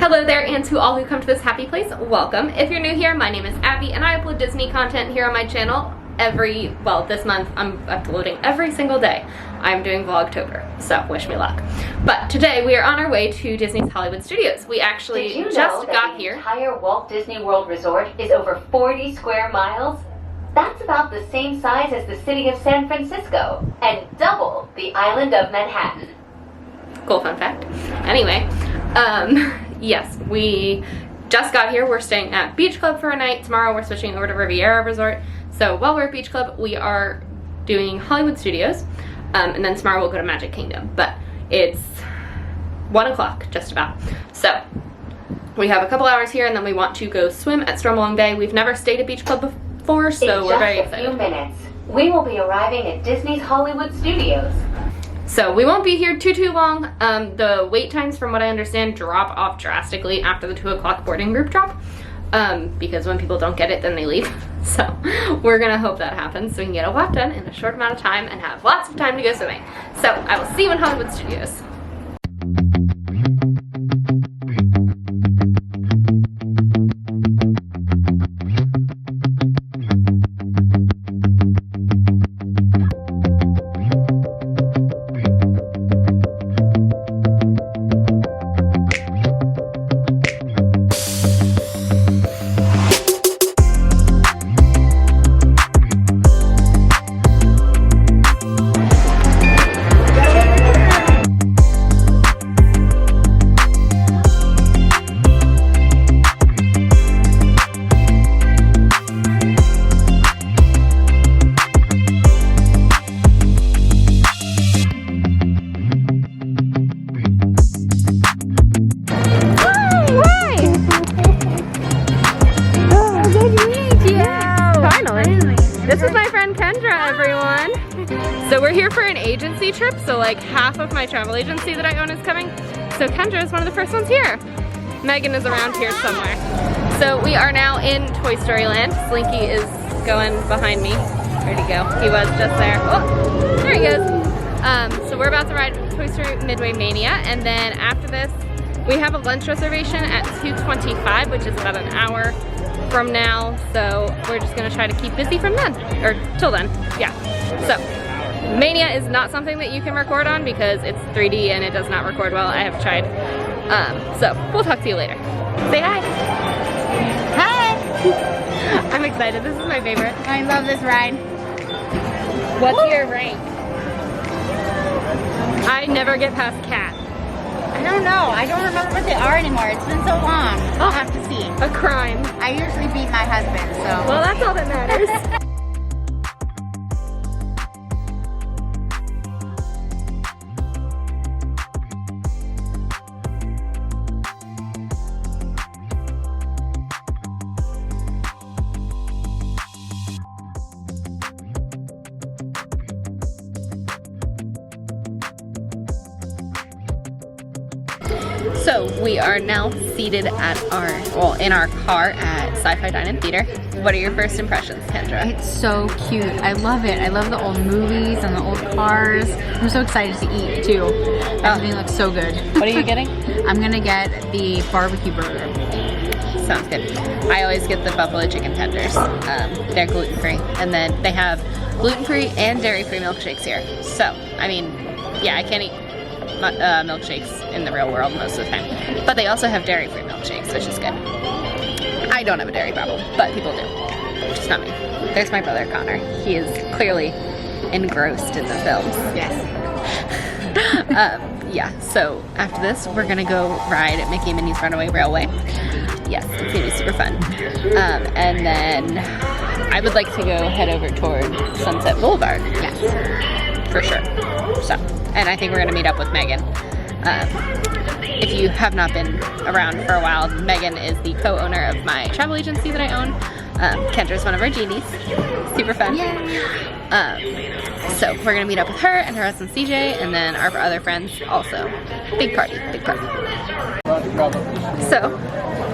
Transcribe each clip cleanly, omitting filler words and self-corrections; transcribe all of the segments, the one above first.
Hello there, and to all who come to this happy place, welcome. If you're new here, my name is Abby, and I upload Disney content here on my channel this month I'm uploading every single day. I'm doing Vlogtober, so wish me luck. But today we are on our way to Disney's Hollywood Studios. We actually just got here. The entire Walt Disney World Resort is over 40 square miles. That's about the same size as the city of San Francisco, and double the island of Manhattan. Cool fun fact. Anyway, yes, we just got here. We're staying at Beach Club for a night. Tomorrow we're switching over to Riviera Resort. So while we're at Beach Club, we are doing Hollywood Studios, and then tomorrow we'll go to Magic Kingdom. But it's 1 o'clock, just about. So we have a couple hours here, and then we want to go swim at Stormalong Bay. We've never stayed at Beach Club before, so we're very excited. In just a few minutes, we will be arriving at Disney's Hollywood Studios. So we won't be here too long. The wait times, from what I understand, drop off drastically after the 2 o'clock boarding group drop, because when people don't get it, then they leave. So we're gonna hope that happens so we can get a lot done in a short amount of time and have lots of time to go swimming. So I will see you in Hollywood Studios. This is my friend Kendra, everyone. So we're here for an agency trip, so like half of my travel agency that I own is coming. So Kendra is one of the first ones here. Megan is around here somewhere. So we are now in Toy Story Land. Slinky is going behind me. Where'd he go? He was just there. Oh, there he goes. So we're about to ride Toy Story Midway Mania, and then after this, we have a lunch reservation at 2:25, which is about an hour from now, so we're just gonna try to keep busy from then, or till then, yeah. So, Mania is not something that you can record on because it's 3D and it does not record well. I have tried. So, we'll talk to you later. Say hi. Hi! I'm excited, this is my favorite. I love this ride. What's your rank? I never get past Cat. I don't know. I don't remember what they are anymore. It's been so long. I'll have to see. A crime. I usually beat my husband, so. Well, that's all that matters. So we are now seated at in our car at Sci-Fi Dine-In Theater. What are your first impressions, Kendra? It's so cute. I love it. I love the old movies and the old cars. I'm so excited to eat too. Everything looks so good. What are you getting? I'm gonna get the barbecue burger. Sounds good. I always get the buffalo chicken tenders. They're gluten-free, and then they have gluten-free and dairy-free milkshakes here. So, I mean, yeah, I can't eat milkshakes in the real world most of the time, but they also have dairy-free milkshakes, which is good. I don't have a dairy problem, but people do, just not me. There's my brother Connor. He is clearly engrossed in the films. Yes. Yeah, so after this we're gonna go ride at Mickey and Minnie's Runaway Railway. Yes, it's gonna be super fun. And then I would like to go head over toward Sunset Boulevard. Yes, for sure. So, and I think we're gonna meet up with Megan. If you have not been around for a while, Megan is the co-owner of my travel agency that I own. Kendra is one of our genies. Super fun. So we're gonna meet up with her and her husband CJ, and then our other friends also. Big party, big party. So,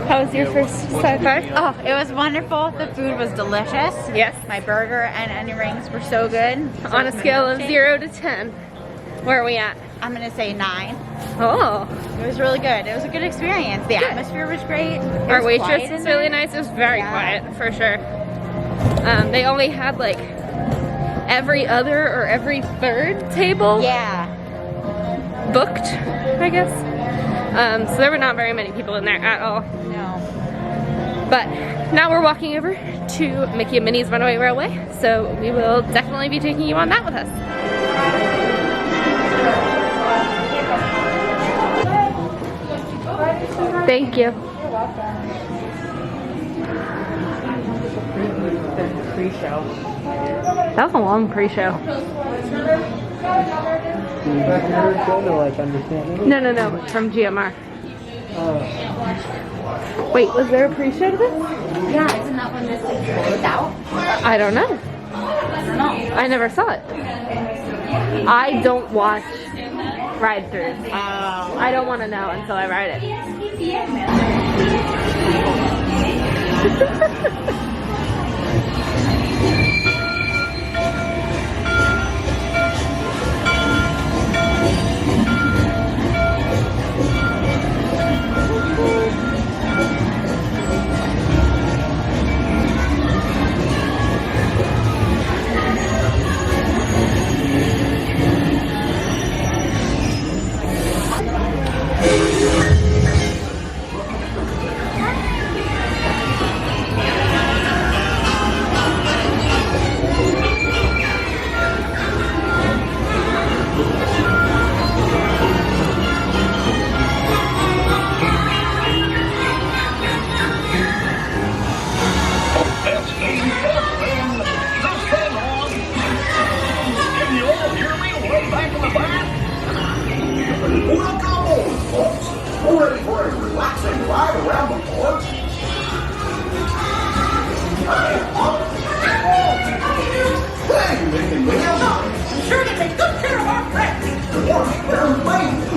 how was your first sci-fi? Oh, it was wonderful. The food was delicious. Yes. My burger and onion rings were so good. On a scale of 0 to 10, where are we at? I'm gonna say 9. Oh. It was really good. It was a good experience. The atmosphere was great. Our waitress is really nice. It was very quiet, for sure. They only had like every other or every third table booked, I guess. So there were not very many people in there at all. No. But now we're walking over to Mickey and Minnie's Runaway Railway, so we will definitely be taking you on that with us. Thank you. Pre-show. That was a long pre-show. No, from GMR. Wait, was there a pre-show to this? Yeah, isn't that when this is out? I don't know. I never saw it. I don't watch ride-throughs. I don't want to know until I ride it.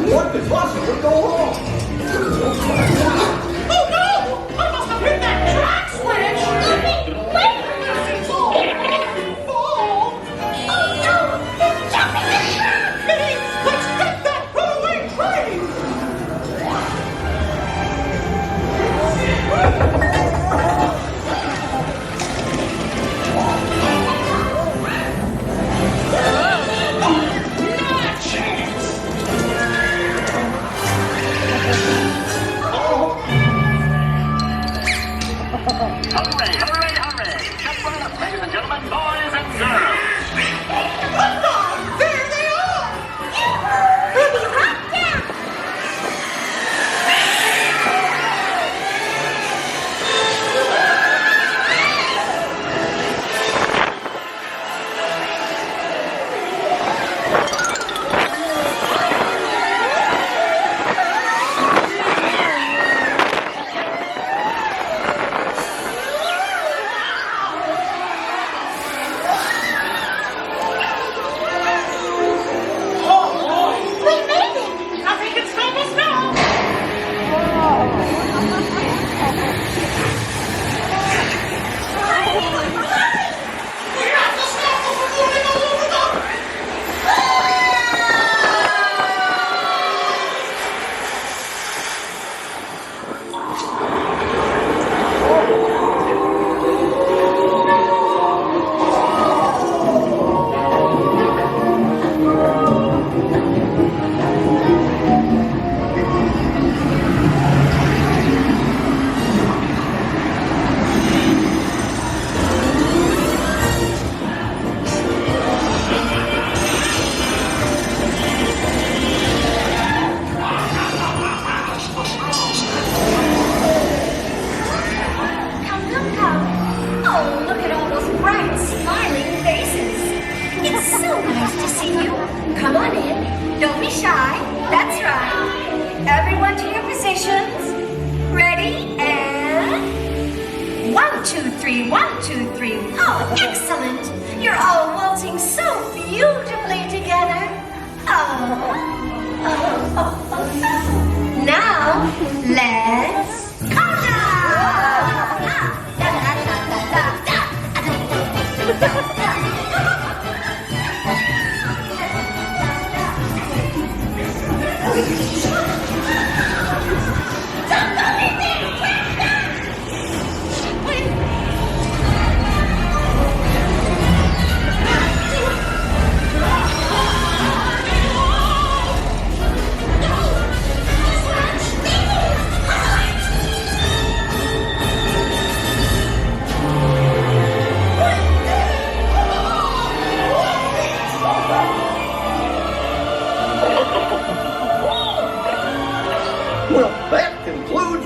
What could possibly go wrong? Oh no! I must have hit that track switch! Wait! Oh no! It's jumping the track! Minnie, let's get that runaway train! Come on in. Don't be shy. That's right. Everyone to your positions. Ready? And 1, 2, 3, 1, 2, 3. Oh, excellent. You're all waltzing so beautifully together. Now, let's count down.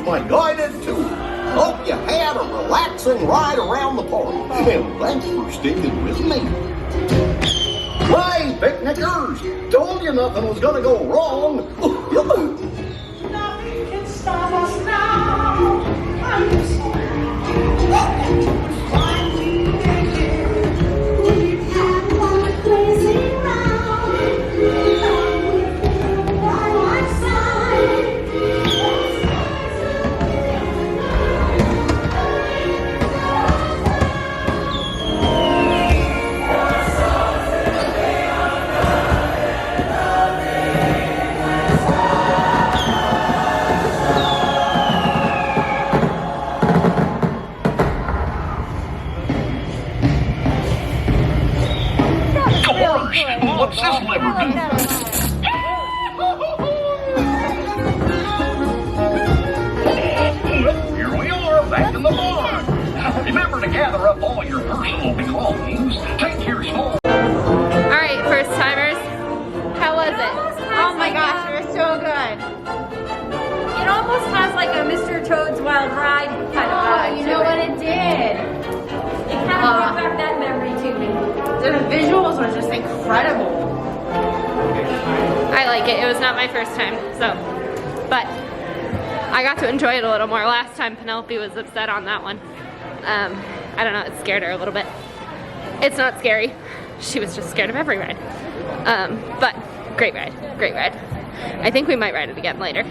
my guided tour. Hope you had a relaxing ride around the park, and thanks for sticking with me. Hey, picnickers! Told you nothing was gonna go wrong. Nothing can stop us now. I'm so finally naked. We've had one crazy round. By my side. What's this lever do? Here we are, back in the barn. Remember to gather up all your personal belongings. Take your small... Alright, first timers, how was it? Oh my gosh, it was so good. It almost has like a Mr. Toad's Wild Ride kind of vibe. You know what it did? It kind of brought back that memory to me. The visuals were just incredible. I like it. It was not my first time, so, but I got to enjoy it a little more. Last time Penelope was upset on that one. I don't know, it scared her a little bit. It's not scary. She was just scared of every ride. But great ride, great ride. I think we might ride it again later.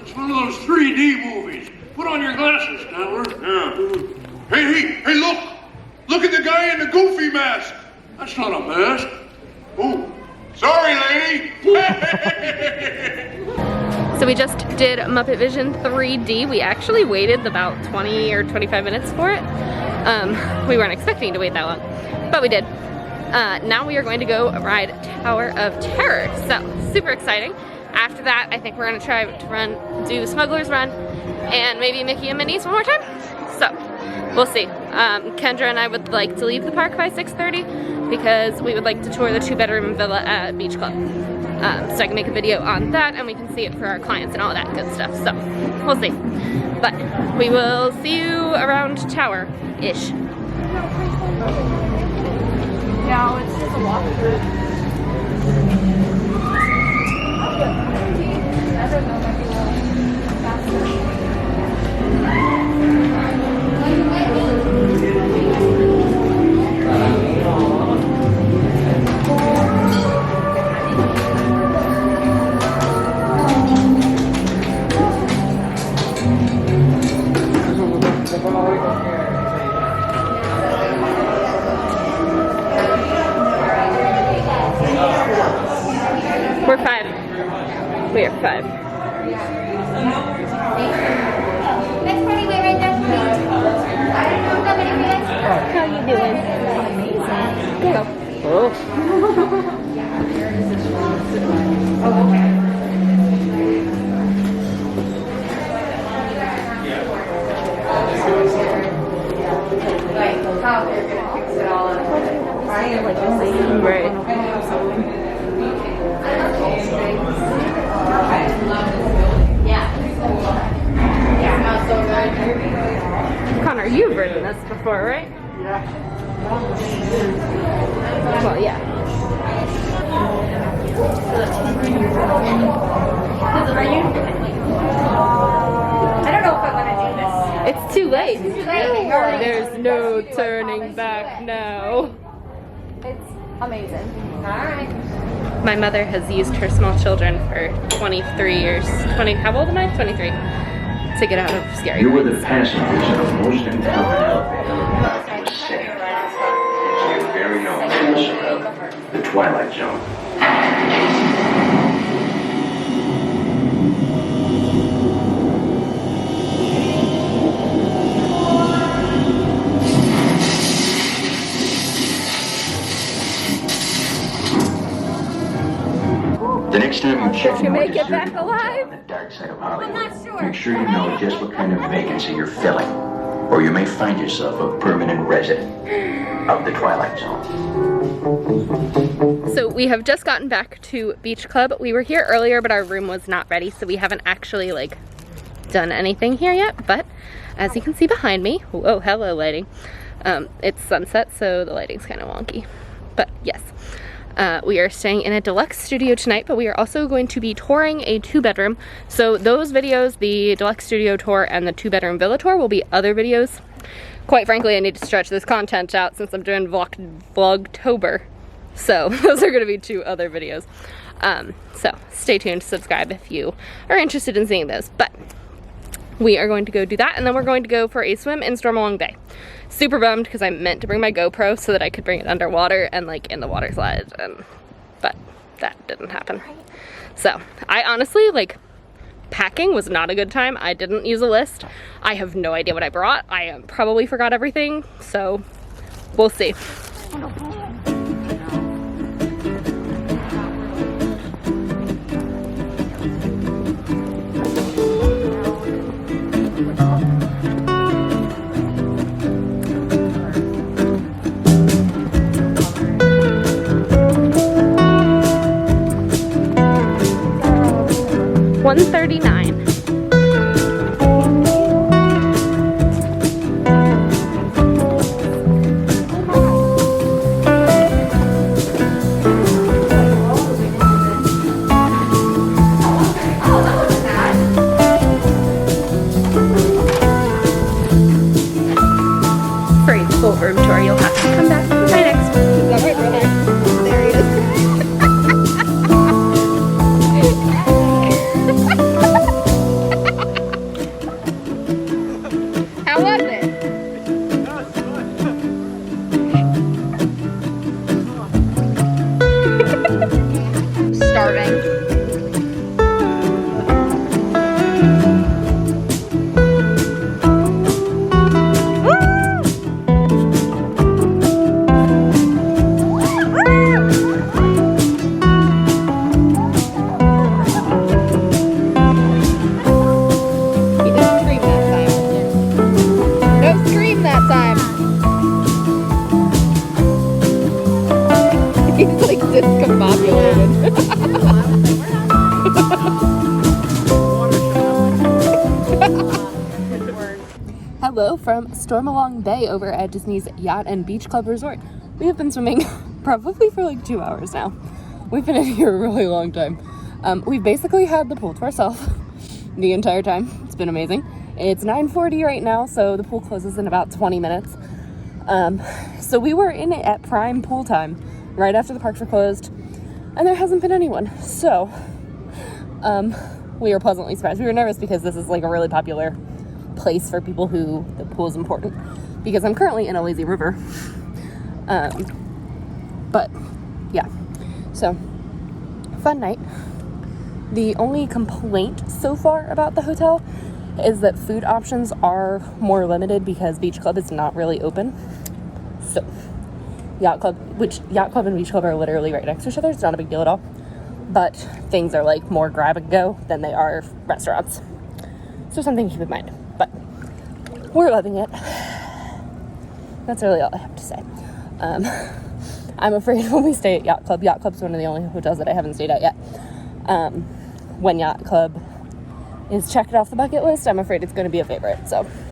It's one of those 3D movies. Put on your glasses, Statler. Yeah. Hey, look! Look at the guy in the goofy mask! That's not a mask. Oh, sorry, lady! So we just did Muppet Vision 3D. We actually waited about 20 or 25 minutes for it. We weren't expecting to wait that long, but we did. Now we are going to go ride Tower of Terror. So, super exciting. After that, I think we're gonna try to do Smuggler's Run and maybe Mickey and Minnie's one more time. So, we'll see. Kendra and I would like to leave the park by 6:30 because we would like to tour the 2-bedroom villa at Beach Club. So I can make a video on that and we can see it for our clients and all that good stuff. So, we'll see. But we will see you around Tower-ish. No, it's just a walk-through. We're 5. We are 5. Next party, wait right there, please. I don't know if nobody realized. How you doing? Go. Oh. Right. Connor, you've ridden this before, right? Yeah. Well, yeah. Are you? I don't know if I want to do this. It's too late. It's too late. There's no turning back now. It's amazing. All right. My mother has used her small children for 23 years. How old am I? 23. To get out of scary You were rides. the passengers of the most important elevator in the city. It's your very own Roosevelt, the Twilight Zone. The next time you check you into a make it deserted back hotel alive? on the dark side of Hollywood, not sure. make sure you know just what kind of vacancy you're filling, or you may find yourself a permanent resident of the Twilight Zone. So we have just gotten back to Beach Club. We were here earlier, but our room was not ready, so we haven't actually like done anything here yet. But as you can see behind me, whoa, hello lighting. It's sunset, so the lighting's kind of wonky. But yes, we are staying in a deluxe studio tonight, but we are also going to be touring a 2-bedroom. So those videos, the deluxe studio tour and the 2-bedroom villa tour, will be other videos. Quite frankly, I need to stretch this content out since I'm doing Vlogtober. So those are going to be 2 other videos. So stay tuned, subscribe if you are interested in seeing those. But we are going to go do that, and then we're going to go for a swim in Stormalong Bay. Super bummed because I meant to bring my GoPro so that I could bring it underwater and like in the water slide, but that didn't happen. So I honestly, like, packing was not a good time. I didn't use a list. I have no idea what I brought. I probably forgot everything, so we'll see. $139. For a full room tour, you'll have to come back for my next one. Is that right, brother? There he is. How was it? Starving. He's like discombobulated. Hello from Stormalong Bay over at Disney's Yacht and Beach Club Resort. We have been swimming probably for like 2 hours now. We've been in here a really long time. We've basically had the pool to ourselves the entire time. It's been amazing. It's 9:40 right now, so the pool closes in about 20 minutes. So we were in it at prime pool time, right after the parks were closed, and there hasn't been anyone. So, we were pleasantly surprised. We were nervous because this is like a really popular place for people who the pool is important, because I'm currently in a lazy river. But yeah, so fun night. The only complaint so far about the hotel is that food options are more limited because Beach Club is not really open. So Yacht Club and Beach Club are literally right next to each other. It's not a big deal at all. But things are like more grab and go than they are restaurants. So something to keep in mind. But we're loving it. That's really all I have to say. I'm afraid when we stay at Yacht Club's one of the only hotels that I haven't stayed at yet. When Yacht Club is checked off the bucket list, I'm afraid it's going to be a favorite. So